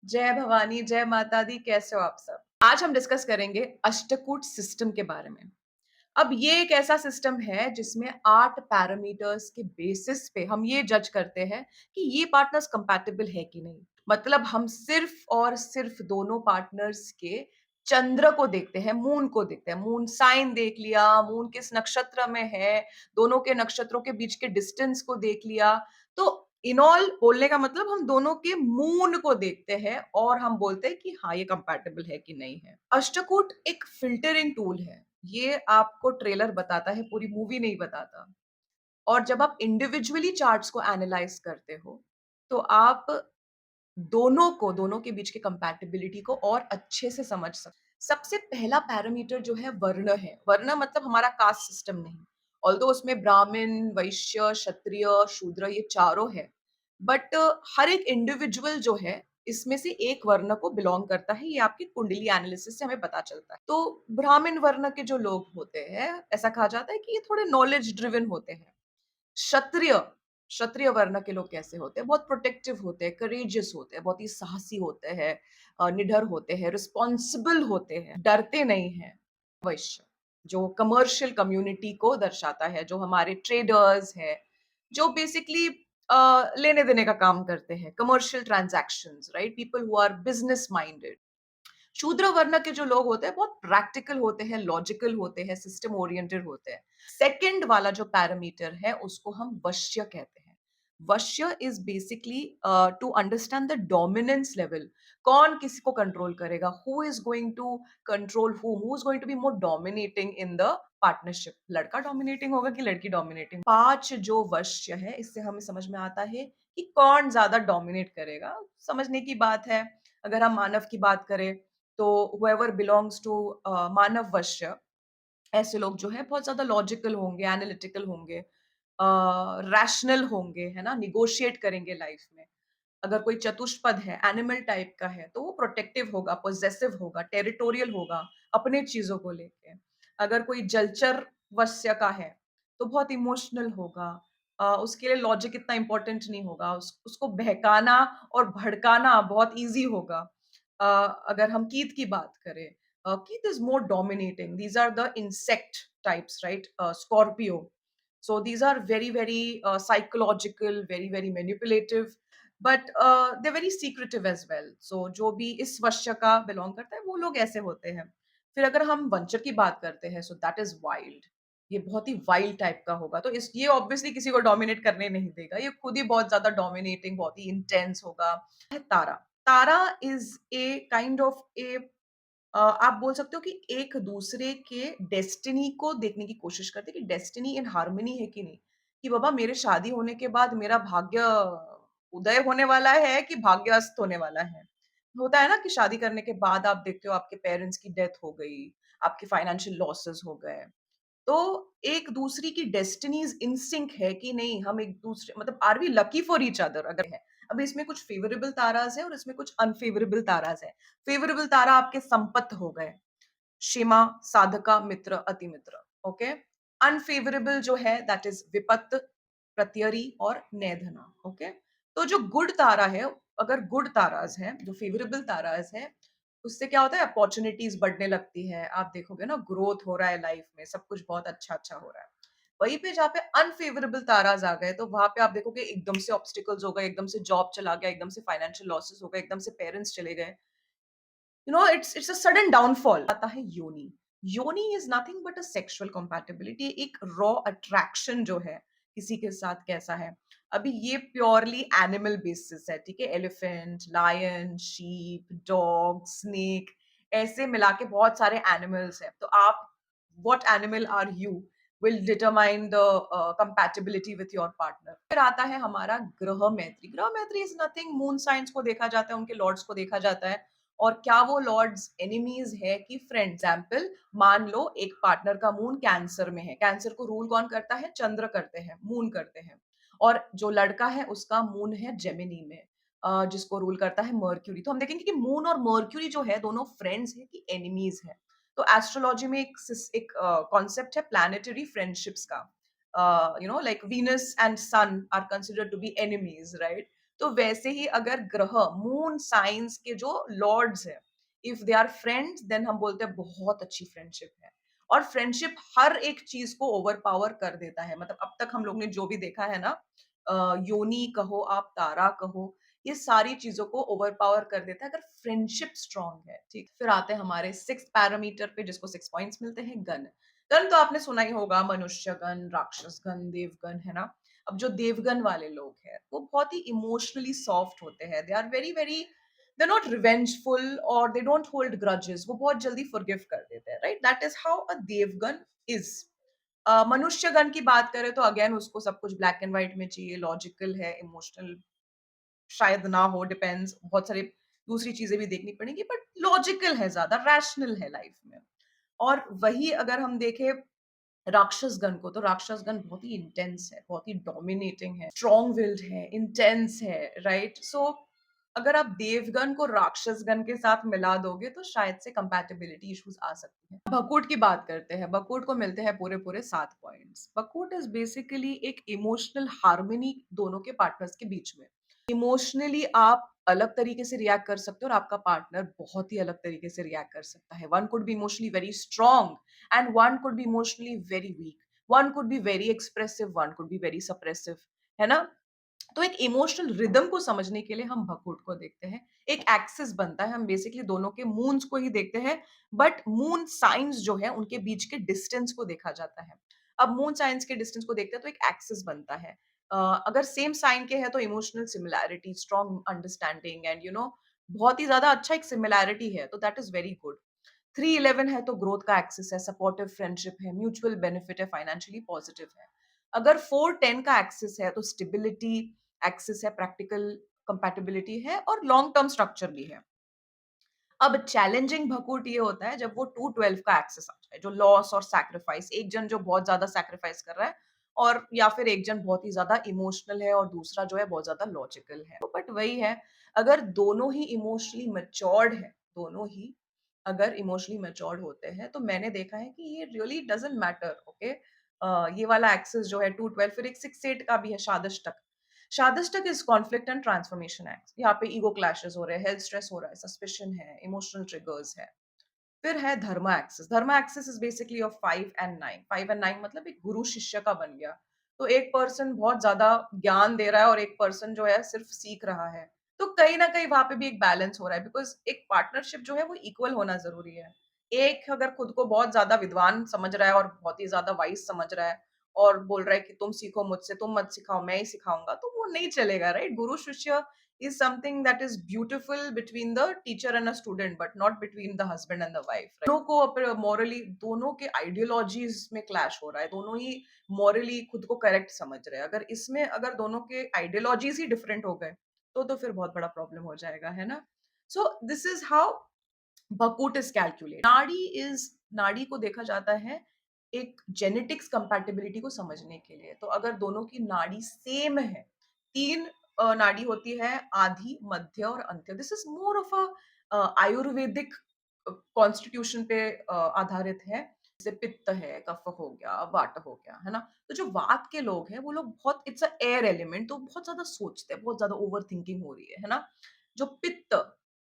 जय भवानी, जय माता दी, कैसे हो आप सब? आज हम डिस्कस करेंगे अष्टकूट सिस्टम के बारे में। अब ये एक ऐसा सिस्टम है जिसमें 8 पैरामीटर्स के बेसिस पे हम ये जज करते हैं कि ये पार्टनर्स कंपैटिबल है कि नहीं। मतलब हम सिर्फ और सिर्फ दोनों पार्टनर्स के चंद्र को देखते हैं, मून को देखते हैं। मून साइन देख लिया, मून किस नक्षत्र में है, दोनों के नक्षत्रों के बीच के डिस्टेंस को देख लिया। तो इन ऑल बोलने का मतलब हम दोनों के मून को देखते हैं और हम बोलते हैं कि हाँ, ये कंपैटिबल है कि नहीं है। अष्टकूट एक फ़िल्टरिंग टूल है। ये आपको ट्रेलर बताता है, पूरी मूवी नहीं बताता। और जब आप इंडिविजुअली चार्ट्स को एनालाइज़ करते हो, तो आप दोनों के बीच की कंपैटिबिलिटी को और अच्छे से समझ सकते। सबसे पहला पैरामीटर जो है वर्ण है। वर्ण मतलब हमारा कास्ट सिस्टम नहीं। ऑल्दो उसमें ब्राह्मण, वैश्य, क्षत्रिय, शूद्र ये चारों है। बट हर एक इंडिविजुअल जो है इसमें से एक वर्ण को बिलॉन्ग करता है। ये आपकी कुंडली एनालिसिस से हमें पता चलता है। तो ब्राह्मण वर्ण के जो लोग होते हैं, ऐसा कहा जाता है कि ये थोड़े नॉलेज ड्रिवन होते हैं। क्षत्रिय क्षत्रिय वर्ण के लोग कैसे होते हैं? बहुत प्रोटेक्टिव होते हैं, करेजियस होते हैं, बहुत ही साहसी होते हैं, निडर होते हैं, रिस्पॉन्सिबल होते हैं, डरते नहीं हैं। वैश्य, जो कमर्शियल कम्युनिटी को दर्शाता है, जो हमारे ट्रेडर्स हैं, जो बेसिकली लेने-देने का काम करते हैं, commercial transactions, right? People who are business minded. शूद्र वर्ण के जो लोग होते हैं बहुत प्रैक्टिकल होते हैं, लॉजिकल होते हैं, सिस्टम ओरिएंटेड होते हैं। सेकंड वाला जो पैरामीटर है उसको हम वश्य कहते हैं। Vashya is basically to understand the dominance level. कौन किसी को कंट्रोल करेगा, who is going to control who is going to be more dominating in the partnership. लड़का डोमिनेटिंग होगा कि लड़की डोमिनेटिंग। 5 जो वश्य है इससे हमें समझ में आता है कि कौन ज्यादा डोमिनेट करेगा। समझने की बात है। अगर हम मानव की बात करें तो whoever belongs to मानव वश्य, ऐसे लोग जो है बहुत ज्यादा लॉजिकल होंगे, एनालिटिकल होंगे, रैशनल होंगे, है ना, निगोशिएट करेंगे लाइफ में। अगर कोई चतुष्पद है, एनिमल टाइप का है, तो वो प्रोटेक्टिव होगा, पोजेसिव होगा, टेरिटोरियल होगा, अपने चीजों को लेके। अगर कोई जलचर वश्य का है, तो बहुत इमोशनल होगा। उसके लिए लॉजिक इतना इंपॉर्टेंट नहीं होगा। उसको बहकाना और भड़काना बहुत इजी होगा। अगर हम कीट की बात करें, कीट is more dominating. These are the insect types, right? Scorpio, so these are very very psychological, very very manipulative, but they're very secretive as well. So जो भी इस वश्य का बिलोंग करता है वो लोग ऐसे होते हैं। फिर अगर हम वंचर की बात करते हैं, सो दैट इज वाइल्ड। ये बहुत ही वाइल्ड टाइप का होगा, तो इस ये ऑब्वियसली किसी को डोमिनेट करने नहीं देगा। ये खुद ही बहुत ज्यादा डोमिनेटिंग, बहुत ही इंटेंस होगा। है तारा। तारा इज ए काइंड ऑफ ए, आप बोल सकते हो कि एक दूसरे के डेस्टिनी को देखने की कोशिश करते हैं कि डेस्टिनी इन हार्मनी है कि नहीं। कि बाबा मेरे शादी होने के बाद मेरा भाग्य उदय होने वाला है कि भाग्य अस्त होने वाला है। होता है ना कि शादी करने के बाद आप देखते हो आपके पेरेंट्स की डेथ हो गई, आपके फाइनेंशियल लॉसेस हो गए। तो एक दूसरी की डेस्टिनीज इन सिंक है कि नहीं, हम एक दूसरे मतलब are we lucky for each other अगर है। अब इसमें कुछ फेवरेबल ताराज है और इसमें कुछ अनफेवरेबल ताराज है। फेवरेबल तारा आपके संपत्त हो गए, शिमा, साधका, मित्र, अति मित्र। ओके। अनफेवरेबल जो है दैट इज विपत्त, प्रत्यरी और नैधना। ओके। तो जो गुड तारा है, अगर गुड ताराज है, जो फेवरेबल ताराज है, उससे क्या होता है, अपॉर्चुनिटीज बढ़ने लगती है। आप देखोगे ना, ग्रोथ हो रहा है लाइफ में, सब कुछ बहुत अच्छा अच्छा हो रहा है। वहीं पे जहाँ पे अनफेवरेबल ताराज आ गए, तो वहां पे आप देखोगे एकदम से ऑब्स्टिकल्स हो गए, एकदम से जॉब चला गया, एकदम से फाइनेंशियल लॉसेस हो गए, एकदम से पेरेंट्स चले गए। It's a sudden downfall. आता है योनि। योनि is nothing but a sexual compatibility, एक रॉ अट्रैक्शन जो है किसी के साथ कैसा है। अभी ये प्योरली एनिमल बेसिस है, ठीक है? Elephant, lion, sheep, dog, snake, ऐसे मिला के बहुत सारे एनिमल्स हैं। तो आप what animal are you will determine the compatibility with your partner. फिर आता है हमारा ग्रह मैत्री। ग्रह मैत्री इज नथिंग, मून साइंस को देखा जाता है, उनके लॉर्ड्स को देखा जाता है। और क्या वो लॉर्ड्स एनिमीज है कि फ्रेंड? एग्जाम्पल, मान लो एक पार्टनर का मून कैंसर में है। कैंसर को रूल कौन करता है? चंद्र करते हैं, मून करते हैं। और जो लड़का है उसका मून है जेमिनी में, जिसको रूल करता है मर्क्यूरी। तो हम देखेंगे कि मून और मर्क्यूरी जो है दोनों फ्रेंड्स है कि एनिमीज है। तो एस्ट्रोलॉजी में एक कॉन्सेप्ट है प्लैनेटरी फ्रेंडशिप्स का। Like Venus and sun are considered to be enemies, right? तो वैसे ही अगर ग्रह, मून साइंस के जो लॉर्ड्स हैं, if they are friends then हम बोलते हैं बहुत अच्छी फ्रेंडशिप है। और फ्रेंडशिप हर एक चीज को ओवरपावर कर देता है। मतलब अब तक हम लोग ने जो भी देखा है ना, योनि कहो आप, तारा कहो, ये सारी चीजों को ओवरपावर कर देता है अगर फ्रेंडशिप स्ट्रांग है। ठीक, फिर आते हैं हमारे 6th पैरामीटर पे, जिसको 6 पॉइंट्स मिलते हैं, गण। गण तो आपने सुना ही होगा, मनुष्य गण, राक्षस गण, देवगण, है ना? अब जो देवगण वाले लोग हैं वो बहुत ही इमोशनली सॉफ्ट होते हैं। They are very very, they are not revengeful और दे डोंट होल्ड ग्रजेस। वो बहुत जल्दी फॉरगिव कर देते हैं, right? That is how a Devgan is. मनुष्यगण की बात करें तो अगेन उसको सब कुछ ब्लैक एंड व्हाइट में चाहिए, लॉजिकल है, इमोशनल शायद ना हो, डिपेंड्स, बहुत सारी दूसरी चीजें भी देखनी पड़ेंगी, बट लॉजिकल है, ज्यादा रैशनल है लाइफ में। और वही अगर हम देखें राक्षस गण को, तो राक्षस गण बहुत ही इंटेंस है, बहुत ही डोमिनेटिंग है, स्ट्रॉन्ग विल्ड है, इंटेंस है, राइट? सो अगर आप देवगण को राक्षस गण के साथ मिला दोगे तो शायद से कंपैटिबिलिटी इश्यूज आ सकती हैं। बकूट की बात करते हैं। बकूट को मिलते हैं पूरे पूरे 7 पॉइंट्स। बकूट इज बेसिकली एक इमोशनल हार्मनी दोनों के पार्टनर्स के बीच में। इमोशनली आप अलग तरीके से रिएक्ट कर सकते हो और आपका पार्टनर बहुत ही अलग तरीके से रिएक्ट कर सकता है। One could be emotionally very strong and one could be emotionally very weak, one could be very expressive, one could be very suppressive, है ना? तो एक इमोशनल रिदम को समझने के लिए हम भकूट को देखते हैं। एक एक्सिस बनता है, हम बेसिकली दोनों के मून्स को ही देखते हैं, बट मून साइंस जो है उनके बीच के डिस्टेंस को देखा जाता है। अब मून साइंस के डिस्टेंस को देखते हैं तो एक एक्सिस बनता है। अगर सेम साइन के हैं तो emotional similarity, strong understanding and बहुत ही ज्यादा अच्छा एक सिमिलैरिटी है, तो दैट इज वेरी गुड। 311 है तो ग्रोथ का एक्सिस है, सपोर्टिव फ्रेंडशिप है, म्यूचुअल बेनिफिट है, फाइनेंशियली पॉजिटिव है। अगर 410 का एक्सिस है तो स्टेबिलिटी एक्सिस है, प्रैक्टिकल कंपैटिबिलिटी है और लॉन्ग टर्म स्ट्रक्चर भी है। अब चैलेंजिंग भकूट ये होता है जब वो 212 का एक्सेस आ जाए, जो लॉस और सैक्रिफाइस, एक जन जो बहुत ज्यादा सैक्रिफाइस कर रहा है और या फिर एक जन बहुत ही ज्यादा इमोशनल है और दूसरा जो है बहुत ज्यादा लॉजिकल है। बट वही है, अगर दोनों ही इमोशनली मैच्योर्ड है, दोनों ही अगर इमोशनली मैच्योर्ड होते हैं, तो मैंने देखा है कि ये रियली डजंट मैटर। ओके, ये वाला एक्सेस जो है 212, फिर एक 6-8 का भी है, शादश शादीस्टिक is conflict and transformation act. यहाँ पे ईगो क्लैशेस हो रहे हैं, हेल्थ स्ट्रेस हो रहा है, सस्पिशन है, इमोशनल ट्रिगर्स है। फिर है dharma axis. Dharma axis is basically of 5 and 9। 5 and 9 मतलब एक गुरु शिष्य का बन गया। तो एक पर्सन बहुत ज्यादा ज्ञान दे रहा है और एक पर्सन जो है सिर्फ सीख रहा है। तो कहीं ना कहीं वहां पे भी एक बैलेंस हो रहा है, बिकॉज एक पार्टनरशिप जो है वो इक्वल होना जरूरी है। एक अगर खुद को बहुत ज्यादा विद्वान समझ रहा है और बहुत ही ज्यादा वाइज समझ रहा है और बोल रहा है कि तुम सीखो मुझसे, तुम मत सिखाओ, मैं ही सिखाऊंगा, तो वो नहीं चलेगा, राइट? गुरु शिष्य is something that is beautiful between the teacher and a student, but not between the husband and the wife, right? दोनों को morally, दोनों के ideologies में clash हो रहा है, दोनों ही morally खुद को correct समझ रहे हैं। अगर इसमें अगर दोनों के ideologies ही different हो गए तो फिर बहुत बड़ा प्रॉब्लम हो जाएगा, है ना? So this is how Bhakoot is calculate. नाड़ी को देखा जाता है एक जेनेटिक्स कंपैटिबिलिटी को समझने के लिए। तो अगर दोनों की नाड़ी सेम है, 3 नाड़ी होती है, आधी, मध्य और अंत्य। This is more of a Ayurvedic constitution पे आधारित है। जैसे पित्त है, कफ हो गया, वात हो गया, है ना? तो जो वात के लोग हैं वो लोग बहुत, इट्स अ एयर एलिमेंट, तो बहुत ज्यादा सोचते हैं, बहुत ज्यादा ओवर थिंकिंग हो रही है ना? जो पित्त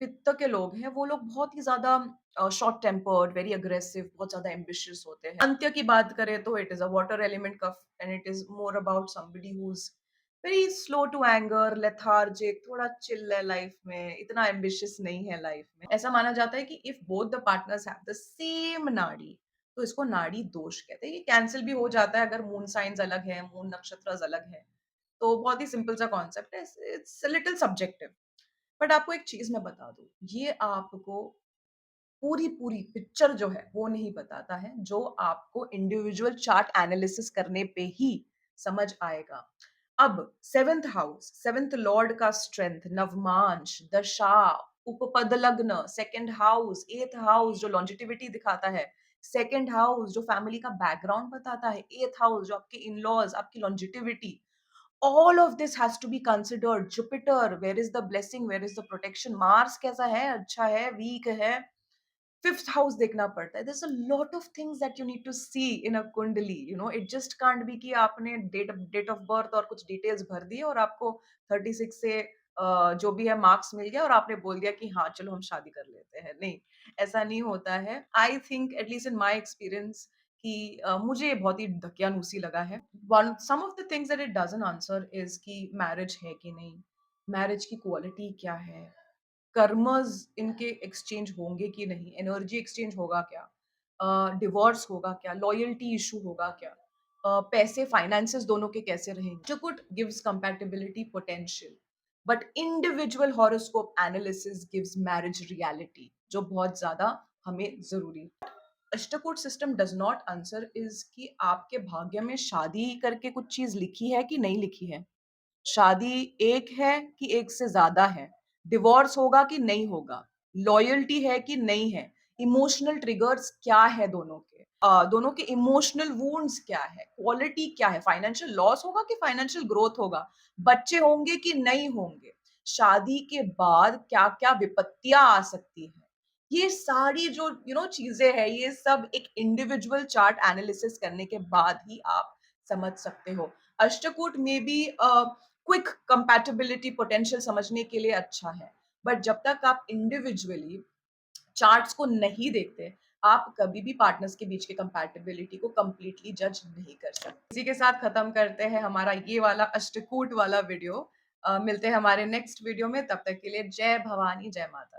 पित्त के लोग हैं वो लोग बहुत ही ज्यादा शॉर्ट टेम्पर्ड, वेरी अग्रेसिव, बहुत ज्यादा एम्बिशियस होते हैं। अंत्य की बात करें तो it is a water element kapha and it is more about somebody who is very slow to anger, lethargic, थोड़ा चिल है लाइफ में, इतना एम्बिशियस नहीं है लाइफ में। ऐसा माना जाता है कि if both the partners have the same नाड़ी तो इसको नाड़ी दोष कहते हैं। ये कैंसिल भी हो जाता है अगर मून साइंस अलग है, मून नक्षत्र अलग है। तो बहुत ही सिंपल सा कॉन्सेप्ट है, इट्स लिटिल सब्जेक्टिव। बट आपको एक चीज मैं बता दूं, ये आपको पूरी पूरी पिक्चर जो है वो नहीं बताता है, जो आपको इंडिविजुअल चार्ट एनालिसिस करने पे ही समझ आएगा। अब 7th हाउस, 7th लॉर्ड का स्ट्रेंथ, नवमांश, दशा, उपपद लग्न, 2nd हाउस, 8th हाउस जो लॉन्जिटिविटी दिखाता है, 2nd हाउस जो फैमिली का बैकग्राउंड बताता है, 8th हाउस जो आपके इन लॉज, आपकी longevity, all of this has to be considered। Jupiter, where is the blessing, where is the protection, Mars कैसा है, अच्छा है, वीक है, 5th हाउस देखना पड़ता है। there's a lot of things that you need to see in a कुंडली, it just can't be कि आपने डेट ऑफ बर्थ और कुछ डिटेल्स भर दिए और आपको 36 से जो भी है मार्क्स मिल गया और आपने बोल दिया कि हाँ, चलो हम शादी कर लेते हैं। नहीं, ऐसा नहीं होता है। I think at least in my experience कि मुझे ये बहुत ही ढकियानुसी लगा है। One some of the things that it doesn't answer is कि मैरिज है कि नहीं? मैरिज की क्वालिटी क्या है? कर्मस इनके एक्सचेंज होंगे कि नहीं? एनर्जी एक्सचेंज होगा क्या? डिवोर्स होगा क्या? लॉयल्टी इश्यू होगा क्या? पैसे फाइनेंसेस दोनों के कैसे रहेंगे? Chakut gives compatibility potential, but individual horoscope analysis gives marriage reality, जो बहुत ज्यादा हमें जरूरी है। Ashtakoot system does not answer is कि आपके भाग्य में शादी करके कुछ चीज लिखी है कि नहीं लिखी है। शादी एक है कि एक से ज़्यादा है? डिवोर्स होगा कि नहीं होगा? लॉयल्टी है कि नहीं है? इमोशनल ट्रिगर्स क्या है दोनों के? दोनों के इमोशनल वुंड्स क्या है? क्वालिटी क्या है? फाइनेंशियल लॉस होगा कि फाइनेंशियल ग्रोथ होगा? बच्चे होंगे कि नहीं होंगे? शादी के बाद क्या-क्या विपत्तियाँ आ सकती हैं? ये सारी जो चीज़ें हैं, ये सब एक इंडिविजुअल चार्ट एनालिसिस करने के बाद ही आप समझ सकते हो। अष्टकूट में भी क्विक कंपैटिबिलिटी पोटेंशियल समझने के लिए अच्छा है, बट जब तक आप इंडिविजुअली चार्ट्स को नहीं देखते, आप कभी भी पार्टनर्स के बीच के कंपैटिबिलिटी को कंप्लीटली जज नहीं कर सकते। इसी के साथ खत्म करते हैं हमारा ये वाला अष्टकूट वाला वीडियो। मिलते हैं हमारे नेक्स्ट वीडियो में, तब तक के लिए जय भवानी, जय माता दी।